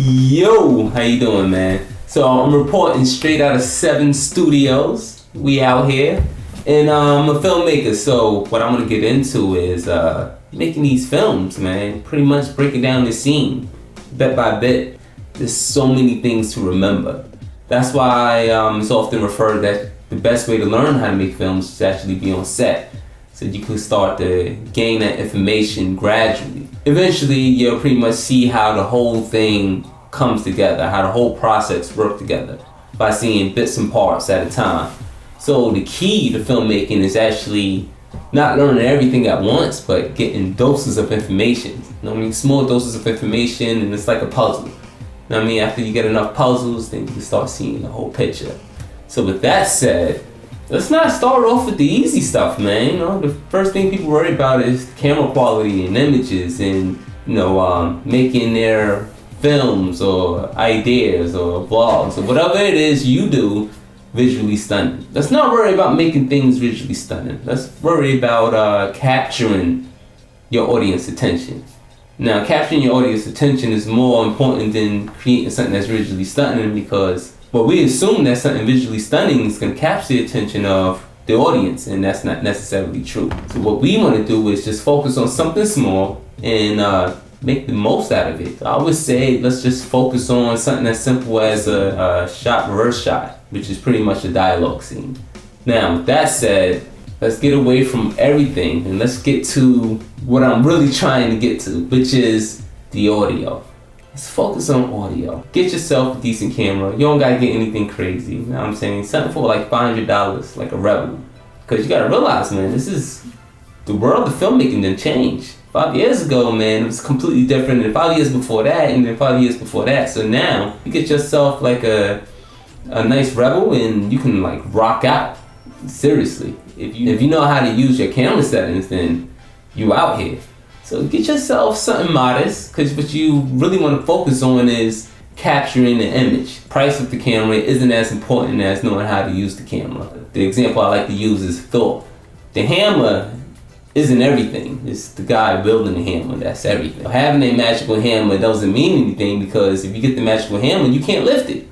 Yo, how you doing, man? So I'm reporting straight out of 7 studios. We out here, and I'm a filmmaker. So what I'm gonna get into is making these films, man. Pretty much breaking down the scene, bit by bit. There's so many things to remember. That's why it's often referred that the best way to learn how to make films is actually be on set. So you can start to gain that information gradually. Eventually, you'll pretty much see how the whole thing comes together, how the whole process works together by seeing bits and parts at a time. So the key to filmmaking is actually not learning everything at once, but getting doses of information. You know what I mean? Small doses of information, and it's like a puzzle. You know what I mean? After you get enough puzzles, then you can start seeing the whole picture. So with that said, let's not start off with the easy stuff, man. You know, the first thing people worry about is camera quality and images and, making their films or ideas or vlogs or whatever it is you do visually stunning. Let's not worry about making things visually stunning. Let's worry about capturing your audience attention. Now, capturing your audience attention is more important than creating something that's visually stunning, because we assume that something visually stunning is going to capture the attention of the audience, and that's not necessarily true. So what we want to do is just focus on something small and make the most out of it. I would say let's just focus on something as simple as a shot reverse shot, which is pretty much a dialogue scene. Now, with that said, let's get away from everything and let's get to what I'm really trying to get to, which is the audio. Let's focus on audio. Get yourself a decent camera. You don't gotta get anything crazy. You know what I'm saying? Something for like $500, like a Rebel. Because you gotta realize, man, this is the world of filmmaking didn't change. 5 years ago, man, it was completely different than 5 years before that, and then 5 years before that. So now, you get yourself like a nice Rebel and you can like rock out. Seriously. If you know how to use your camera settings, then you out here. So get yourself something modest, because what you really want to focus on is capturing the image. Price of the camera isn't as important as knowing how to use the camera. The example I like to use is Thor. The hammer isn't everything. It's the guy building the hammer that's everything. Having a magical hammer doesn't mean anything, because if you get the magical hammer, you can't lift it.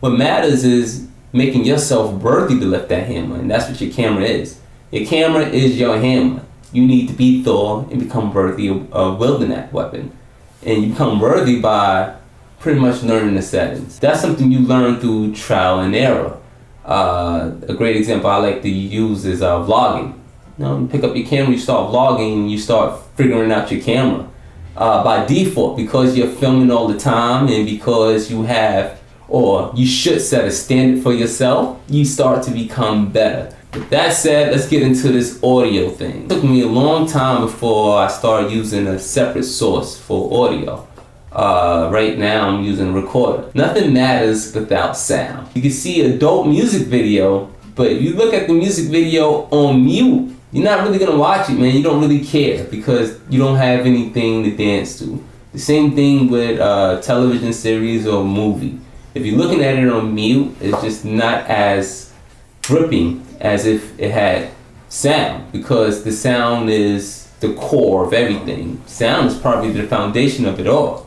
What matters is making yourself worthy to lift that hammer, and that's what your camera is. Your camera is your hammer. You need to be Thor and become worthy of wielding that weapon. And you become worthy by pretty much learning the settings. That's something you learn through trial and error. A great example I like to use is vlogging. You pick up your camera, you start vlogging, and you start figuring out your camera. By default, because you're filming all the time and because you have, or you should set a standard for yourself, you start to become better. With that said, let's get into this audio thing. It took me a long time before I started using a separate source for audio. Right now I'm using a recorder. Nothing matters without sound. You can see a dope music video, but if you look at the music video on mute, you're not really gonna watch it, man. You don't really care because you don't have anything to dance to. The same thing with television series or movie. If you're looking at it on mute, it's just not as gripping as if it had sound, because the sound is the core of everything. Sound is probably the foundation of it all.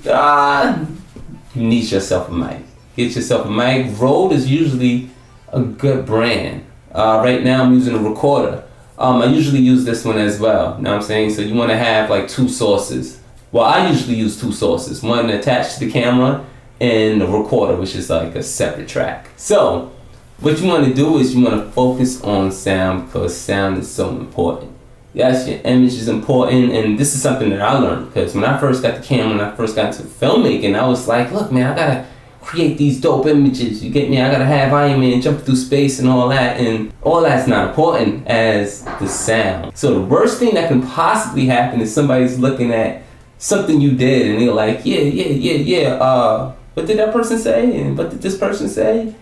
You need yourself a mic. Get yourself a mic. Rode is usually a good brand. Right now I'm using a recorder. I usually use this one as well. You know what I'm saying? So you want to have like 2 sources. Well, I usually use 2 sources. One attached to the camera and the recorder, which is like a separate track. So what you want to do is you want to focus on sound, because sound is so important. Yes, your image is important, and this is something that I learned, because when I first got the camera, when I first got into filmmaking, I was like, look, man, I gotta create these dope images. You get me? I gotta have Iron Man jump through space and all that, and all that's not important as the sound. So the worst thing that can possibly happen is somebody's looking at something you did, and they're like, yeah. What did that person say? And what did this person say?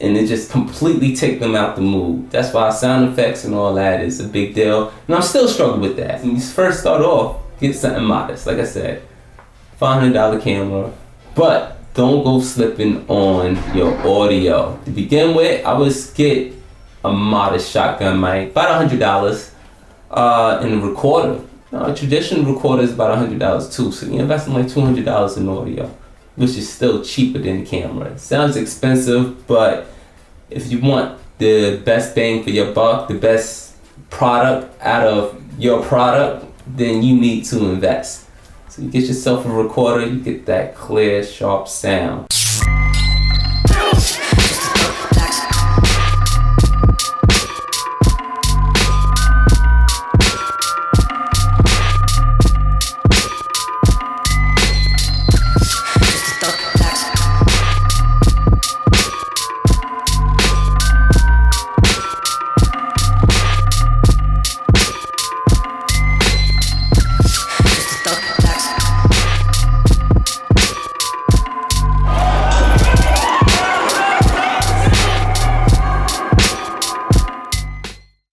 And it just completely take them out the mood. That's why sound effects and all that is a big deal. And I'm still struggling with that. When you first start off, get something modest. Like I said, $500 camera. But don't go slipping on your audio. To begin with, I would get a modest shotgun mic, about $100, and a recorder. A traditional recorder is about $100 too, so you're investing like $200 in audio. which is still cheaper than the camera. It sounds expensive, but if you want the best bang for your buck, the best product out of your product, then you need to invest. So you get yourself a recorder, you get that clear, sharp sound.